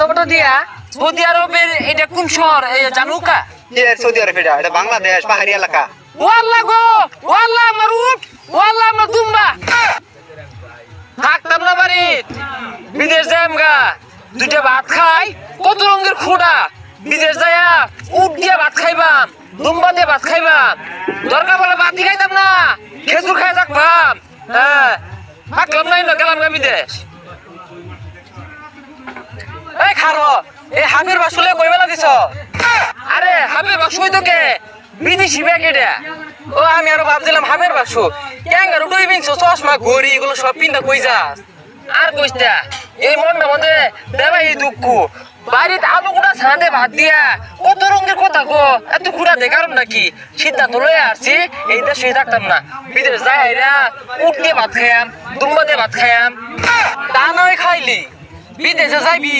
সবটা দিয়া সৌদি আরবের এটা কোন শহর জানুকা সৌদি আরব এটা বাংলাদেশ পাহাড়ি এলাকা। ওয়াল্লাহ গো ওয়াল্লাহ আমার উট ওয়াল্লাহ আমার দুম্বা থাকতাম না বাড়ি বিদেশ যাইম গা দুইটা ভাত খাই কত রঙের খোড়া বিদেশ যাইয়া উট দিয়ে ভাত খাইবাম দুম্বা দিয়ে ভাত খাইবাম দরকার বলে ভাত দিয়ে খাইতাম না খেজুর খাই থাকবাম হ্যাঁ থাকলাম নাই না গেলাম গা বিদেশ। এই খারো এই হাবির বাসুলে কই বেলা দিছ? আরে হাবির বাসু তোকে বিদেশি ব্যাগ এটা। ও আমি আরো ভাবছিলাম হাবির বাসু ক্যাঙ্গারু ডুইবিং চশমা ঘড়ি এগুলো সব পিন্দা কই যাস আর কইস্তা এই মনটা মধ্যে দেবা এই দুঃখ বাড়িতে আলু গুড়া ছাঁদে ভাত দিয়া কত রঙের কথা গো এত খুঁড়া দেখারম নাকি সিদ্ধান্ত লয়ে আসছি এইটা সেই থাকতাম না বিদেশ যাই না উঠ দিয়ে ভাত খাইয়াম দুম্বা দিয়ে ভাত খাইয়াম তা নয় খাইলি বিদেশে যাইবি